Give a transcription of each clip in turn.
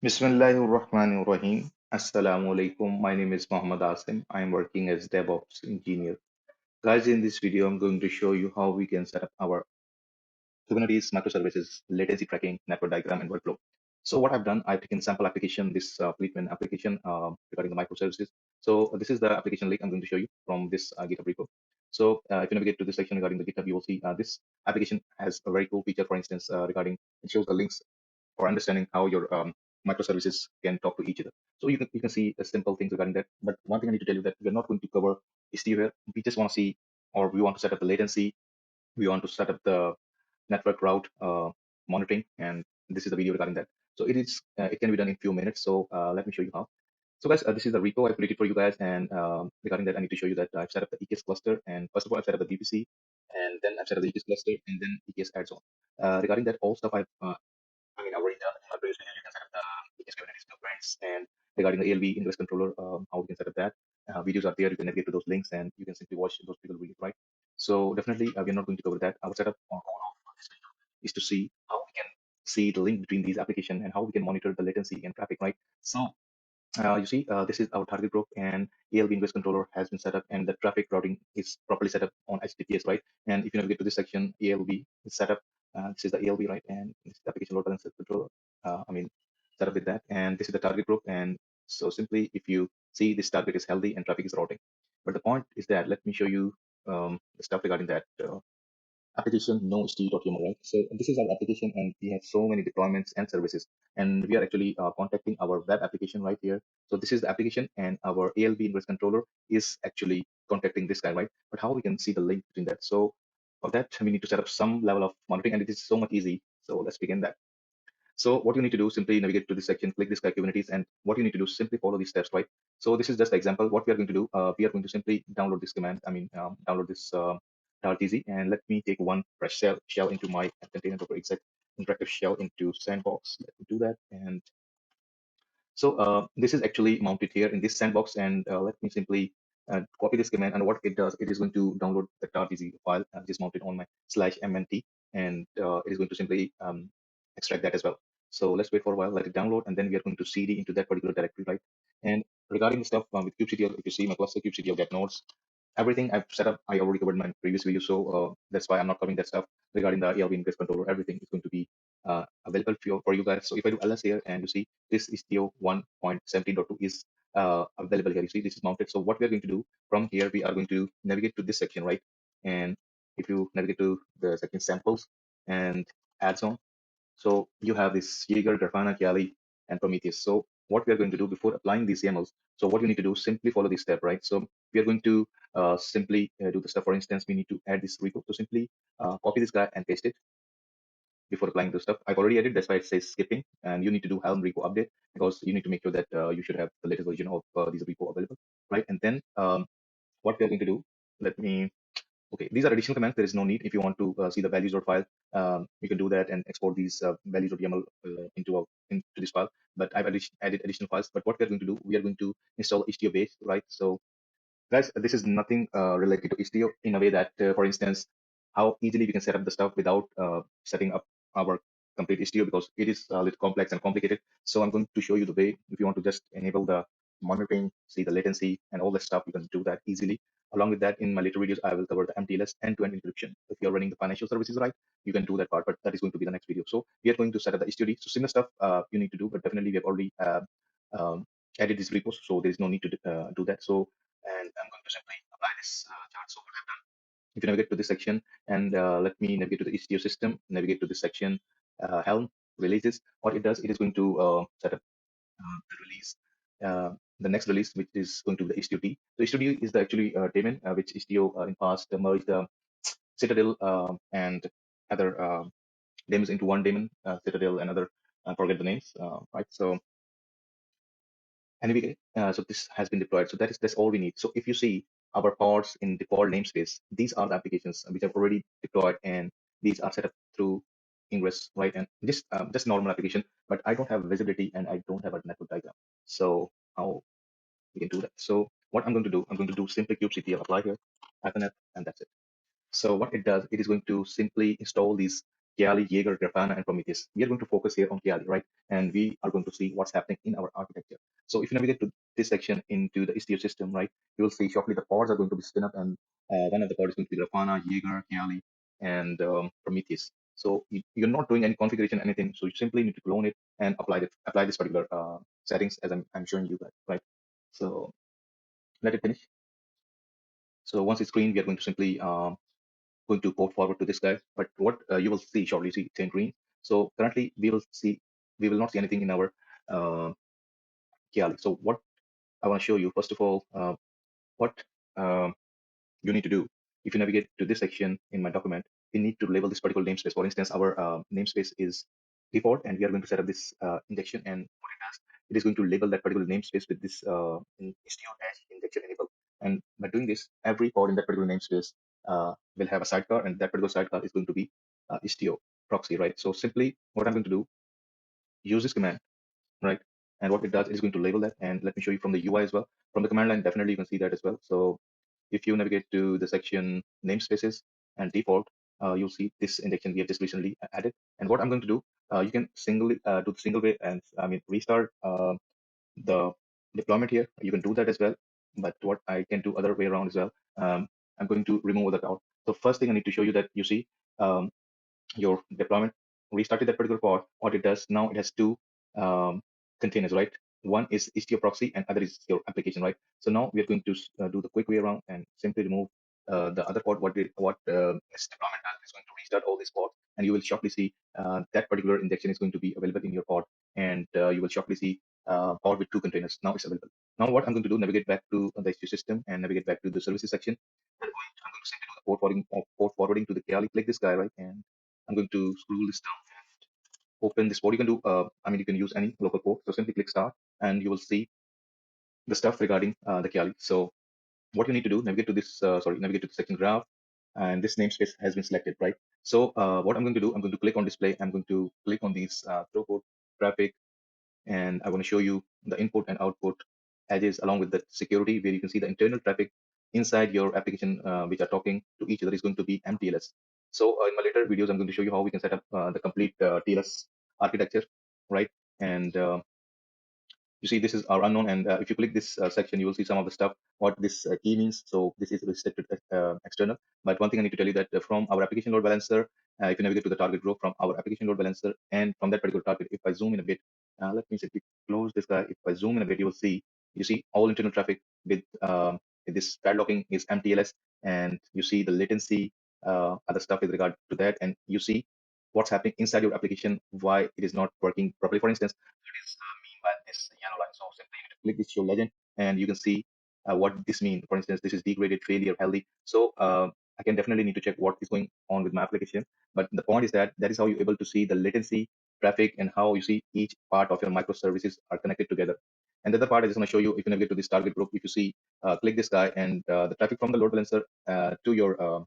Bismillahirrahmanirrahim. Assalamu alaikum. My name is Muhammad Asim. I am working as DevOps engineer. Guys, in this video, I'm going to show you how we can set up our Kubernetes microservices, latency tracking, network diagram, and workflow. So what I've done, I've taken sample application, this Fleetman application regarding the microservices. So this is the application link I'm going to show you from this GitHub repo. So if you navigate to this section regarding the GitHub, you will see this application has a very cool feature, for instance, regarding it shows the links for understanding how your microservices can talk to each other. So you can see the simple things regarding that. But one thing I need to tell you that we're not going to cover Istio here. We just want to see, or we want to set up the latency. We want to set up the network route monitoring, and this is the video regarding that. So it can be done in few minutes. So let me show you how. So guys, this is the repo I created for you guys, and regarding that, I need to show you that I've set up the EKS cluster, and first of all, I've set up the VPC, and then I've set up the EKS cluster, and then EKS add zone. Regarding that, all stuff I've already done in my previous video. You can set up the Kubernetes blueprints, and regarding the ALV ingress controller, how we can set up that. Videos are there. You can navigate to those links, and you can simply watch those people videos, right? So definitely, we're not going to cover that. Our setup on all of this video is to see how we can see the link between these applications and how we can monitor the latency and traffic, right? So you see, this is our target group, and ALV ingress controller has been set up, and the traffic routing is properly set up on HTTPS, right? And if you navigate to this section, ALV is set up. This is the ALV, right? And this is the application load balancer controller. Set up with that, and this is the target group. And so simply, if you see this target is healthy and traffic is routing, but the point is that let me show you the stuff regarding that. Application no Istio.yaml, right? So this is our application, and we have so many deployments and services, and we are actually contacting our web application right here. So this is the application, and our ALB ingress controller is actually contacting this guy, right? But how we can see the link between that? So for that, we need to set up some level of monitoring, and it is so much easy. So let's begin that. So what you need to do, simply navigate to this section, click this guy Kubernetes, and what you need to do, simply follow these steps, right? So this is just the example. What we are going to do, we are going to simply download this command. Download this .tz, and let me take one fresh shell into my container for exec interactive shell into sandbox. Let me do that. And so this is actually mounted here in this sandbox, and let me simply copy this command. And what it does, it is going to download the .tz file, which is mounted on my /mnt, and it is going to simply extract that as well. So let's wait for a while, let it download, and then we are going to cd into that particular directory, right? And regarding the stuff with kubectl, if you see my cluster kubectl get nodes, everything I've set up, I already covered in my previous video, so that's why I'm not covering that stuff. Regarding the ALV ingress controller, everything is going to be available for you guys. So if I do ls here, and you see this Istio 1.17.2 is available here. You see this is mounted. So what we are going to do from here, we are going to navigate to this section, right? And if you navigate to the section samples and add on, so you have this Jaeger, Grafana, Kiali, and Prometheus. So what we are going to do before applying these YAMLs, so what you need to do, simply follow this step, right? So we are going to simply do the stuff. For instance, we need to add this repo. So simply copy this guy and paste it before applying the stuff. I've already added, that's why it says skipping, and you need to do Helm repo update, because you need to make sure that you should have the latest version of these repo available, right? And then what we are going to do, let me okay, these are additional commands. There is no need. If you want to see the values.file, you can do that and export these values.yaml into this file. But I've added additional files. But what we're going to do, we are going to install Istio base, right? So guys, this is nothing related to Istio in a way that, for instance, how easily we can set up the stuff without setting up our complete Istio, because it is a little complex and complicated. So I'm going to show you the way. If you want to just enable the monitoring, see the latency and all that stuff, you can do that easily. Along with that, in my later videos, I will cover the mTLS end-to-end encryption. If you're running the financial services, right, you can do that part, but that is going to be the next video. So we are going to set up the Istio. So similar stuff you need to do, but definitely we have already added these repos, so there is no need to do that. So, and I'm going to simply apply this chart. So what I've done, if you navigate to this section, and let me navigate to the Istio system, navigate to this section, Helm releases. What it does, it is going to set up the release, the next release, which is going to be the Istio D. So Istio D is the actually daemon which Istio in past merged the Citadel and other daemons into one daemon, Citadel and other, forget the names, right? So anyway, so this has been deployed. So that's all we need. So if you see our pods in default namespace, these are the applications which are already deployed, and these are set up through Ingress, right? And just normal application, but I don't have visibility and I don't have a network diagram. So how we can do that? So what I'm going to do, I'm going to do simply kubectl apply here, Ethernet, and that's it. So what it does, it is going to simply install these Kiali, Jaeger, Grafana, and Prometheus. We are going to focus here on Kiali, right? And we are going to see what's happening in our architecture. So if you navigate to this section into the Istio system, right, you will see shortly the pods are going to be spin up, and one of the pods is going to be Grafana, Jaeger, Kiali, and Prometheus. So you're not doing any configuration, anything. So you simply need to clone it and apply this particular settings as I'm showing you guys, right? So let it finish. So once it's green, we are going to simply going to port forward to this guy. But what you will see shortly, see it's in green. So currently we will not see anything in our uh, Kiali. So what I want to show you first of all, what um, you need to do. If you navigate to this section in my document, we need to label this particular namespace. For instance, our namespace is default, and we are going to set up this injection. And what it does, it is going to label that particular namespace with this Istio dash injection enable. And by doing this, every pod in that particular namespace will have a sidecar, and that particular sidecar is going to be Istio proxy, right? So simply, what I'm going to do, use this command, right? And what it does is going to label that. And let me show you from the UI as well. From the command line, definitely you can see that as well. So if you navigate to the section namespaces and default, you'll see this injection we have just recently added. And what I'm going to do, you can do the single way and restart the deployment here. You can do that as well. But what I can do other way around as well, I'm going to remove that out. So first thing I need to show you that you see um, your deployment restarted that particular pod. What it does now, it has two um, containers, right? One is Istio proxy and other is your application, right? So now we are going to do the quick way around and simply remove the other pod. What this deployment does is going to restart all these pods, and you will shortly see that particular injection is going to be available in your pod, and you will shortly see pod with two containers. Now it's available. Now what I'm going to do, navigate back to the Istio system and navigate back to the services section. I'm going to simply do the port forwarding to the Kiali. Click this guy, right? And I'm going to scroll this down and open this port. You can do, you can use any local port. So simply click start and you will see the stuff regarding the Kiali. So what you need to do, navigate to the section graph, and this namespace has been selected, right? So what I'm going to do, I'm going to click on display. I'm going to click on these throughput, traffic, and I want to show you the input and output edges along with the security, where you can see the internal traffic inside your application, which are talking to each other, is going to be mTLS. So in my later videos, I'm going to show you how we can set up the complete TLS architecture, right? And you see this is our unknown, and if you click this section, you will see some of the stuff what this key means. So this is restricted external, but one thing I need to tell you that from our application load balancer, if you navigate to the target group from our application load balancer, and from that particular target, if I zoom in a bit, let me simply close this guy. If I zoom in a bit, you see all internal traffic with this padlocking is mTLS, and you see the latency, other stuff with regard to that, and you see what's happening inside your application, why it is not working properly. For instance, mean by this yellow line. So simply you need to click this show legend, and you can see what this means. For instance, this is degraded, failure, healthy. So I can definitely need to check what is going on with my application. But the point is that is how you're able to see the latency, traffic, and how you see each part of your microservices are connected together. And the other part I just want to show you, if you navigate to this target group, if you see, click this guy, and the traffic from the load balancer to your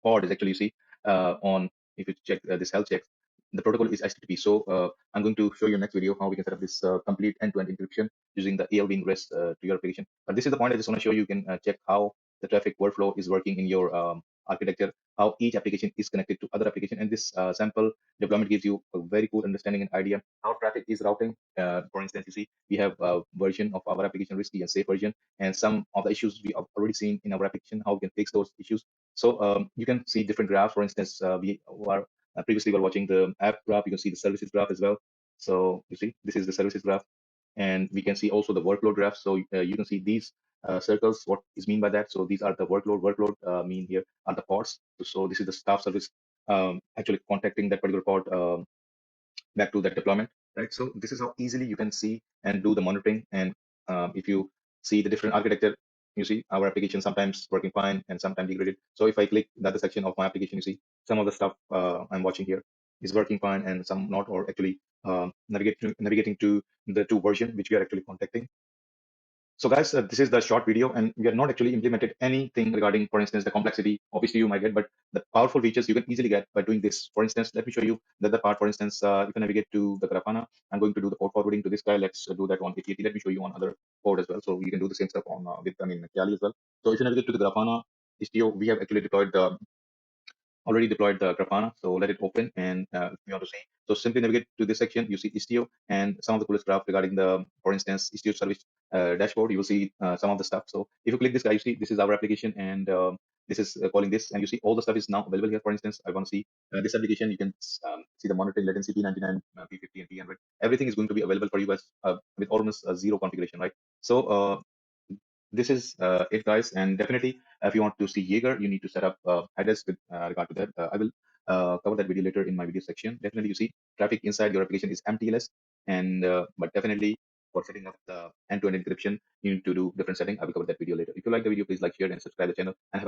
pod is actually, you see, on, if you check this health checks, the protocol is HTTP. So I'm going to show you next video how we can set up this complete end-to-end encryption using the AL ingress to your application. But this is the point I just want to show you. You can check how the traffic workflow is working in your architecture, how each application is connected to other application. And this sample deployment gives you a very cool understanding and idea how traffic is routing. For instance, you see, we have a version of our application, risky and safe version, and some of the issues we have already seen in our application, how we can fix those issues. So you can see different graphs. For instance, we were previously were watching the app graph. You can see the services graph as well. So you see, this is the services graph, and we can see also the workload graph. So you can see these circles. What is mean by that? So these are the workload. Workload mean here are the pods. So this is the staff service actually contacting that particular pod. Back to that deployment, right? So this is how easily you can see and do the monitoring. And if you see the different architecture, you see our application sometimes working fine and sometimes degraded. So if I click the other section of my application, you see some of the stuff I'm watching here is working fine and some not, or actually navigating to the two version which we are actually contacting. So guys, this is the short video, and we are not actually implemented anything regarding, for instance, the complexity. Obviously, you might get, but the powerful features you can easily get by doing this. For instance, let me show you the other part. For instance, you can navigate to the Grafana. I'm going to do the port forwarding to this guy. Let's do that on 8080. Let me show you on other port as well. So you can do the same stuff on Kiali as well. So if you navigate to the Grafana Istio, we have actually deployed the already deployed the Grafana, so let it open and if you want to see. So simply navigate to this section. You see Istio and some of the coolest stuff regarding the, for instance, Istio service dashboard. You will see some of the stuff. So if you click this guy, you see this is our application, and this is calling this, and you see all the stuff is now available here. For instance, I want to see this application. You can see the monitoring latency P99, P50, and P100. Everything is going to be available for you guys with almost zero configuration, right? So this is it, guys. And definitely, if you want to see Jaeger, you need to set up headers with regard to that. I will cover that video later in my video section. Definitely, you see traffic inside your application is mTLS, and but definitely for setting up the end-to-end encryption, you need to do different setting. I will cover that video later. If you like the video, please like, share, and subscribe the channel. And have